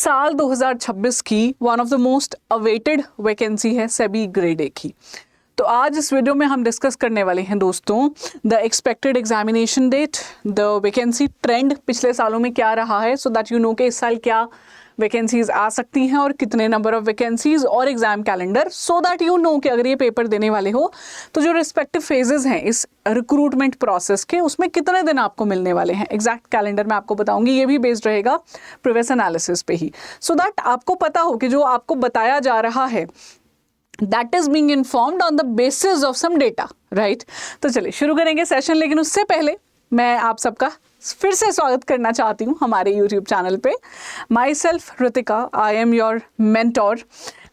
साल 2026 की one of the most awaited vacancy है सेबी ग्रेड ए की। तो आज इस वीडियो में हम डिस्कस करने वाले हैं दोस्तों the expected examination date, the vacancy trend पिछले सालों में क्या रहा है, सो दैट यू नो कि इस साल क्या वैकेंसीज आ सकती हैं और कितने नंबर ऑफ वैकेंसीज, और exam calendar, so that you know कि अगर ये पेपर देने वाले हो तो जो रिस्पेक्टिव फेजेस हैं इस रिक्रूटमेंट प्रोसेस के, उसमें कितने दिन आपको मिलने वाले हैं। एग्जैक्ट कैलेंडर मैं आपको बताऊंगी, ये भी बेस्ड रहेगा प्रीवियस एनालिसिस पे ही, सो दैट आपको पता हो कि जो आपको बताया जा रहा है that is being informed on the basis of some data, right. तो चलिए शुरू करेंगे सेशन, लेकिन उससे पहले मैं आप सबका फिर से स्वागत करना चाहती हूँ हमारे यूट्यूब चैनल पे। My self Ritika, I am your mentor.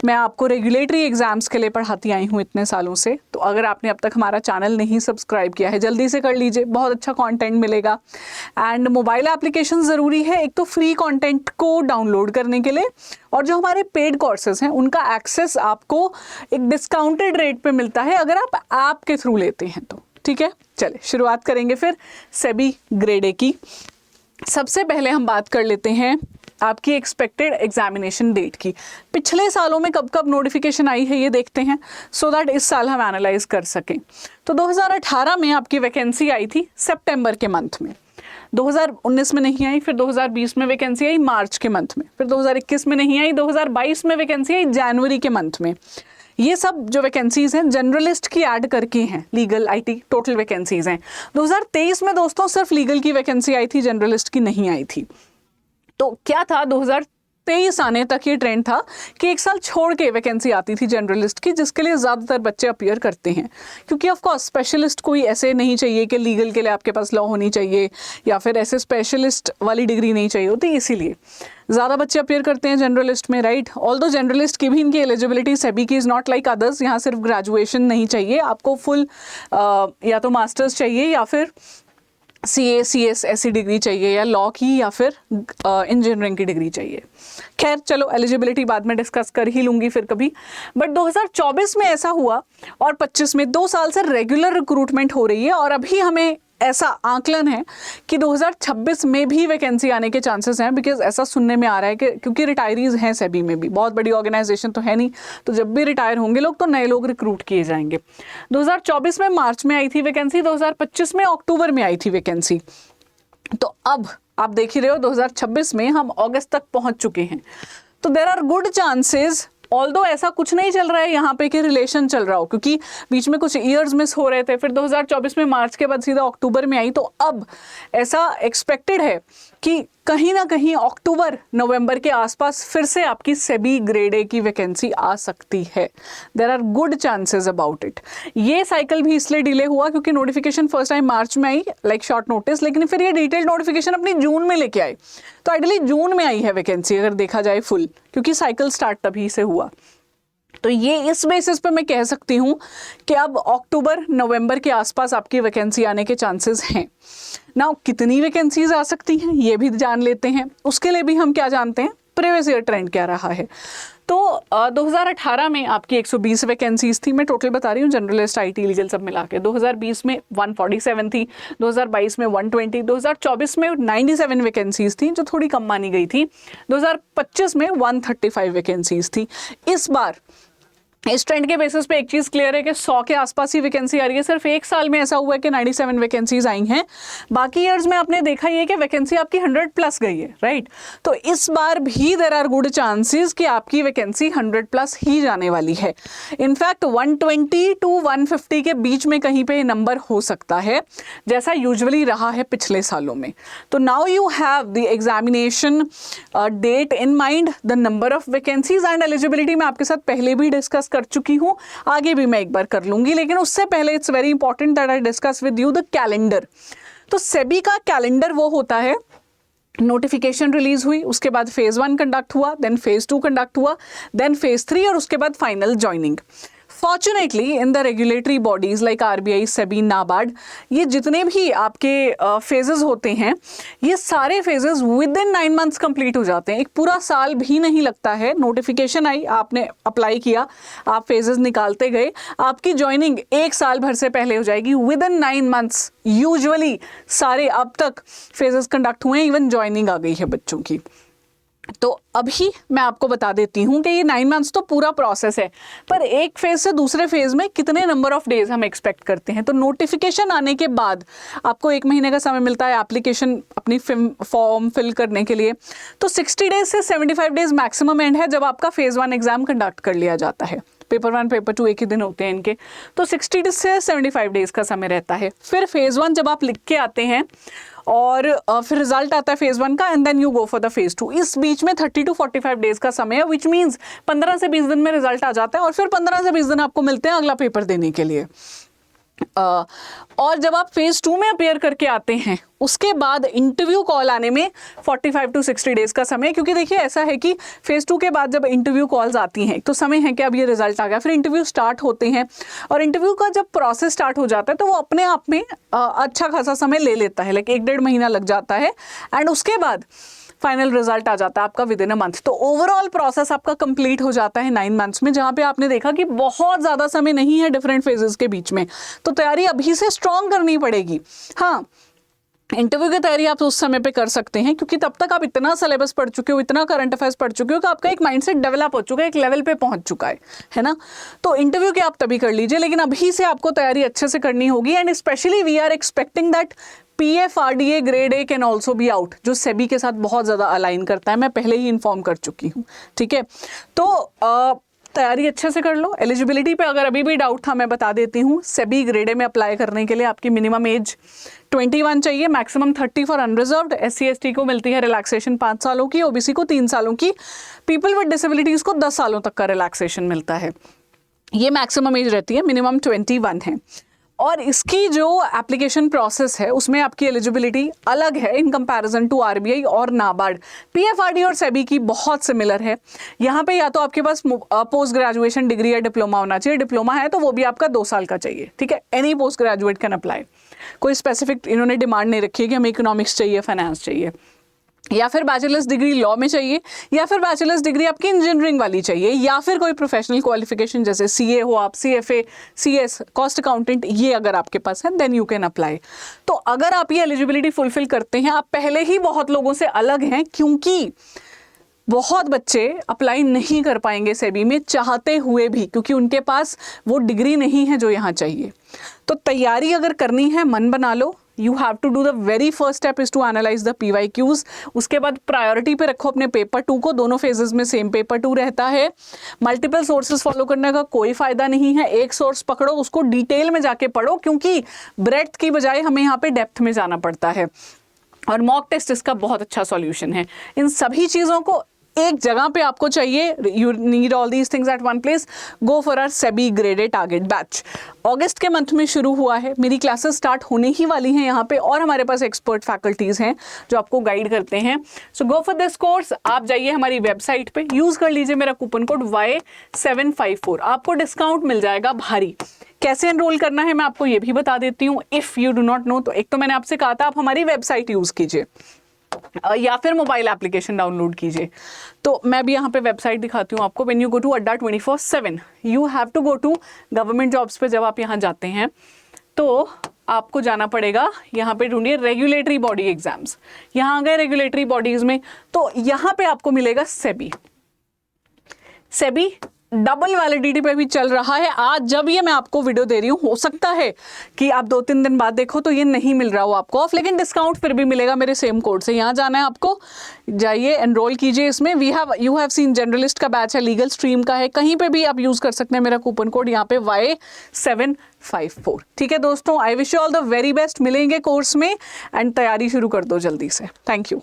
मैं आपको रेगुलेटरी एग्जाम्स के लिए पढ़ाती आई हूँ इतने सालों से। तो अगर आपने अब तक हमारा चैनल नहीं सब्सक्राइब किया है, जल्दी से कर लीजिए, बहुत अच्छा कंटेंट मिलेगा। एंड मोबाइल एप्लीकेशन ज़रूरी है, एक तो फ्री कंटेंट को डाउनलोड करने के लिए, और जो हमारे पेड कोर्सेज हैं उनका एक्सेस आपको एक डिस्काउंटेड रेट पे मिलता है अगर आप ऐप के थ्रू लेते हैं तो। ठीक है, चलिए शुरुआत करेंगे फिर सेबी ग्रेड ए की। सबसे पहले हम बात कर लेते हैं आपकी एक्सपेक्टेड एग्जामिनेशन डेट की। पिछले सालों में कब कब नोटिफिकेशन आई है ये देखते हैं, सो दैट इस साल हम एनालाइज कर सकें। तो 2018 में आपकी वैकेंसी आई थी सितंबर के मंथ में, 2019 में नहीं आई, फिर 2020 में वैकेंसी आई मार्च के मंथ में, फिर 2021 में नहीं आई, 2022 में वैकेंसी आई जनवरी के मंथ में। ये सब जो वैकेंसीज हैं जनरलिस्ट की ऐड करके हैं, लीगल आईटी टोटल वैकेंसीज हैं। 2023 में दोस्तों सिर्फ लीगल की वैकेंसी आई थी, जनरलिस्ट की नहीं आई थी। तो क्या था, 2023 आने तक ये ट्रेंड था कि एक साल छोड़ के वैकेंसी आती थी जनरलिस्ट की, जिसके लिए ज़्यादातर बच्चे अपीयर करते हैं, क्योंकि ऑफ कोर्स स्पेशलिस्ट कोई ऐसे नहीं चाहिए कि लीगल के लिए आपके पास लॉ होनी चाहिए या फिर ऐसे स्पेशलिस्ट वाली डिग्री नहीं चाहिए होती, इसीलिए ज़्यादा बच्चे अपीयर करते हैं जनरलिस्ट में, राइट। ऑल्दो जनरलिस्ट की भी इनकी एलिजिबिलिटी सेबी की इज़ नॉट लाइक अदर्स, यहाँ सिर्फ ग्रेजुएशन नहीं चाहिए आपको, फुल या तो मास्टर्स चाहिए या फिर CA CS ऐसी डिग्री चाहिए, या लॉ की या फिर इंजीनियरिंग की डिग्री चाहिए। खैर चलो, एलिजिबिलिटी बाद में डिस्कस कर ही लूँगी फिर कभी। बट 2024 में ऐसा हुआ और 25 में 2 साल से रेगुलर रिक्रूटमेंट हो रही है, और अभी हमें ऐसा आकलन है कि 2026 में भी वैकेंसी आने के चांसेस हैं, बिकॉज ऐसा सुनने में आ रहा है कि क्योंकि रिटायरीज हैं सेबी में भी, बहुत बड़ी ऑर्गेनाइजेशन तो है नहीं, तो जब भी रिटायर होंगे लोग तो नए लोग रिक्रूट किए जाएंगे। 2024 में मार्च में आई थी वैकेंसी, 2025 में अक्टूबर में आई थी वैकेंसी। तो अब आप देख ही रहे हो 2026 में हम अगस्त तक पहुंच चुके हैं। तो there are good chances, although ऐसा कुछ नहीं चल रहा है यहाँ पे कि रिलेशन चल रहा हो, क्योंकि बीच में कुछ ईयर्स मिस हो रहे थे, फिर 2024 में मार्च के बाद सीधा अक्टूबर में आई। तो अब ऐसा एक्सपेक्टेड है कि कहीं ना कहीं अक्टूबर नवंबर के आसपास फिर से आपकी सेबी ग्रेड ए की वैकेंसी आ सकती है। There are good chances about it. ये साइकिल भी इसलिए डिले हुआ क्योंकि नोटिफिकेशन फर्स्ट टाइम मार्च में आई, लाइक शॉर्ट नोटिस, लेकिन फिर ये डिटेल्ड नोटिफिकेशन अपनी जून में लेके आए। तो आइडियली जून में आई है वैकेंसी अगर देखा जाए फुल, क्योंकि साइकिल स्टार्ट तभी से हुआ। तो ये इस बेसिस पे मैं कह सकती हूँ कि अब अक्टूबर नवंबर के आसपास आपकी वैकेंसी आने के चांसेस हैं। नाउ कितनी वैकेंसीज आ सकती हैं ये भी जान लेते हैं। उसके लिए भी हम क्या जानते हैं, प्रीवियस ईयर ट्रेंड क्या रहा है। तो 2018 में आपकी 120 वैकेंसीज थी, मैं टोटल बता रही हूँ, जनरलिस्ट आईटी लीगल सब मिला के। 2020 में 147 थी, 2022 में 120, 2024 में 97 वैकेंसीज थी जो थोड़ी कम मानी गई थी, 2025 में 135 वैकेंसीज थी। इस बार इस ट्रेंड के बेसिस पे एक चीज़ क्लियर है कि 100 के आसपास ही वैकेंसी आ रही है। सिर्फ एक साल में ऐसा हुआ है कि 97 वैकेंसीज आई हैं, बाकी ईयर्स में आपने देखा ही है कि वैकेंसी आपकी 100 प्लस गई है, राइट। तो इस बार भी देयर आर गुड चांसेस कि आपकी वैकेंसी 100 प्लस ही जाने वाली है। इनफैक्ट 120 to 150 के बीच में कहीं पे नंबर हो सकता है, जैसा यूजुअली रहा है पिछले सालों में। तो now you have the examination date in mind, the number of vacancies and eligibility मैं आपके साथ पहले भी डिस्कस कर चुकी हूं, आगे भी मैं एक बार कर लूंगी, लेकिन उससे पहले it's very important that I discuss with you the calendar. तो सेबी का कैलेंडर वो होता है, नोटिफिकेशन रिलीज हुई, उसके बाद फेज 1 कंडक्ट हुआ, देन फेज 2 कंडक्ट हुआ, देन फेज 3, और उसके बाद final joining. Fortunately in the regulatory bodies like RBI, SEBI, NABARD, ये जितने भी आपके फेजेस होते हैं, ये सारे phases with in 9 months complete हो जाते हैं। एक पूरा साल भी नहीं लगता है। नोटिफिकेशन आई, आपने अप्लाई किया, आप फेजेस निकालते गए, आपकी ज्वाइनिंग 1 साल भर से पहले हो जाएगी। विद इन 9 मंथ्स यूजुअली सारे अब तक फेजेस कंडक्ट हुए हैं, इवन ज्वाइनिंग आ गई है बच्चों की। तो अभी मैं आपको बता देती हूँ कि ये 9 मंथ्स तो पूरा प्रोसेस है, पर एक फेज से दूसरे फेज में कितने नंबर ऑफ डेज हम एक्सपेक्ट करते हैं। तो नोटिफिकेशन आने के बाद आपको 1 महीने का समय मिलता है एप्लीकेशन अपनी फॉर्म फिल करने के लिए। तो 60 डेज से 75 डेज मैक्सिमम एंड है जब आपका फेज 1 एग्जाम कंडक्ट कर लिया जाता है। पेपर 1 पेपर 2 एक ही दिन होते हैं इनके, तो 60 से 75 डेज का समय रहता है। फिर फेज 1 जब आप लिख के आते हैं और फिर रिजल्ट आता है फेज 1 का, and then you go for the phase 2। इस बीच में 30 to 45 डेज का समय है, विच मीन्स 15 से 20 दिन में रिजल्ट आ जाता है और फिर 15 से 20 दिन आपको मिलते हैं अगला पेपर देने के लिए। और जब आप फेज 2 में अपेयर करके आते हैं उसके बाद इंटरव्यू कॉल आने में 45 to 60 डेज का समय, क्योंकि देखिए ऐसा है कि फेज 2 के बाद जब इंटरव्यू कॉल्स आती हैं तो समय है कि अब ये रिजल्ट आ गया, फिर इंटरव्यू स्टार्ट होते हैं और इंटरव्यू का जब प्रोसेस स्टार्ट हो जाता है तो वो अपने आप में अच्छा खासा समय ले लेता है, लाइक 1-1.5 महीना लग जाता है एंड उसके बाद फाइनल रिजल्ट आ जाता है आपका विद इन अ मंथ। तो ओवरऑल प्रोसेस आपका कंप्लीट हो जाता है 9 मंथ्स में, जहां पे आपने देखा कि बहुत ज़्यादा समय नहीं है डिफरेंट फेजेस के बीच में। तो तैयारी अभी से स्ट्रॉन्ग करनी पड़ेगी। हाँ, इंटरव्यू की तैयारी आप उस समय पे कर सकते हैं क्योंकि तब तक आप इतना सिलेबस पढ़ चुके हो, इतना करंट अफेयर्स पढ़ चुके हो कि आपका एक माइंडसेट डेवलप हो चुका है, एक लेवल पे पहुंच चुका है ना। तो इंटरव्यू के आप तभी कर लीजिए, लेकिन अभी से आपको तैयारी अच्छे से करनी होगी। And specially we are expecting that PFRDA grade A can also be out, जो सेबी के साथ बहुत ज़्यादा अलाइन करता है, मैं पहले ही इन्फॉर्म कर चुकी हूँ। ठीक है, तो तैयारी अच्छे से कर लो। एलिजिबिलिटी पे अगर अभी भी डाउट था मैं बता देती हूँ, सेबी ग्रेड A में अप्लाई करने के लिए आपकी मिनिमम एज 21 चाहिए, मैक्सिमम 30 फॉर अनरिजर्व्ड। SC/ST को मिलती है रिलैक्सेशन 5 सालों की, OBC को 3 सालों की, पीपल विद डिसेबिलिटीज को 10 सालों तक का रिलैक्सेशन मिलता है। ये मैक्सिमम एज रहती है, मिनिमम 21 है। और इसकी जो एप्लीकेशन प्रोसेस है उसमें आपकी एलिजिबिलिटी अलग है इन कंपैरिजन टू RBI और नाबार्ड। PFRDA और सेबी की बहुत सिमिलर है। यहाँ पे या तो आपके पास पोस्ट ग्रेजुएशन डिग्री या डिप्लोमा होना चाहिए, डिप्लोमा है तो वो भी आपका 2 साल का चाहिए। ठीक है, any post graduate can apply, कोई स्पेसिफिक इन्होंने डिमांड नहीं रखी है कि हमें इकोनॉमिक्स चाहिए, फाइनेंस चाहिए, या फिर बैचलर्स डिग्री लॉ में चाहिए, या फिर बैचलर्स डिग्री आपकी इंजीनियरिंग वाली चाहिए, या फिर कोई प्रोफेशनल क्वालिफिकेशन जैसे CA हो आप, CFA, CS, कॉस्ट अकाउंटेंट, ये अगर आपके पास है देन यू कैन अप्लाई। तो अगर आप ये एलिजिबिलिटी फुलफिल करते हैं, आप पहले ही बहुत लोगों से अलग हैं, क्योंकि बहुत बच्चे अप्लाई नहीं कर पाएंगे सेबी में चाहते हुए भी, क्योंकि उनके पास वो डिग्री नहीं है जो यहाँ चाहिए। तो तैयारी अगर करनी है, मन बना लो, you have to do the very first step is to analyze the PYQs। उसके बाद प्रायोरिटी पे रखो अपने पेपर 2 को, दोनों फेजेस में सेम पेपर 2 रहता है। मल्टीपल सोर्सेज फॉलो करने का कोई फायदा नहीं है, एक सोर्स पकड़ो, उसको डिटेल में जाके पढ़ो, क्योंकि ब्रेड्थ की बजाय हमें यहाँ पे डेप्थ में जाना पड़ता है। और मॉक टेस्ट इसका बहुत अच्छा सॉल्यूशन है। इन सभी चीज़ों को एक जगह पे आपको चाहिए, you need all these things at one place, go for our SEBI grade A target batch. अगस्त के मंथ में शुरू हुआ है, मेरी क्लासेस स्टार्ट होने ही वाली हैं यहाँ पे, और हमारे पास एक्सपर्ट फैकल्टीज हैं जो आपको गाइड करते हैं। सो गो फॉर दिस कोर्स। आप जाइए हमारी वेबसाइट पे, यूज कर लीजिए मेरा कूपन कोड Y754, आपको डिस्काउंट मिल जाएगा भारी। कैसे एनरोल करना है मैं आपको ये भी बता देती हूँ, if you do not know. तो एक तो मैंने आपसे कहा था आप हमारी वेबसाइट यूज कीजिए या फिर मोबाइल एप्लीकेशन डाउनलोड कीजिए। तो मैं भी यहाँ पे वेबसाइट दिखाती हूँ आपको। When you go to Adda 24/7 you have to go to government jobs पे। जब आप यहाँ जाते हैं तो आपको जाना पड़ेगा, यहाँ पे ढूंढिए रेगुलेटरी बॉडी एग्जाम्स। यहाँ आ गए रेगुलेटरी बॉडीज में, तो यहाँ पे आपको मिलेगा सेबी। सेबी डबल वैलिडिटी पे भी चल रहा है। आज जब ये मैं आपको वीडियो दे रही हूँ, हो सकता है कि आप 2-3 दिन बाद देखो तो ये नहीं मिल रहा हो आपको ऑफ, लेकिन डिस्काउंट फिर भी मिलेगा मेरे सेम कोड से। यहाँ जाना है आपको, जाइए एनरोल कीजिए इसमें। यू हैव सीन जनरलिस्ट का बैच है, लीगल स्ट्रीम का है, कहीं पे भी आप यूज कर सकते हैं मेरा कूपन कोड यहाँ पे Y754। ठीक है दोस्तों, I wish you all the very best. मिलेंगे कोर्स में एंड तैयारी शुरू कर दो जल्दी से। Thank you.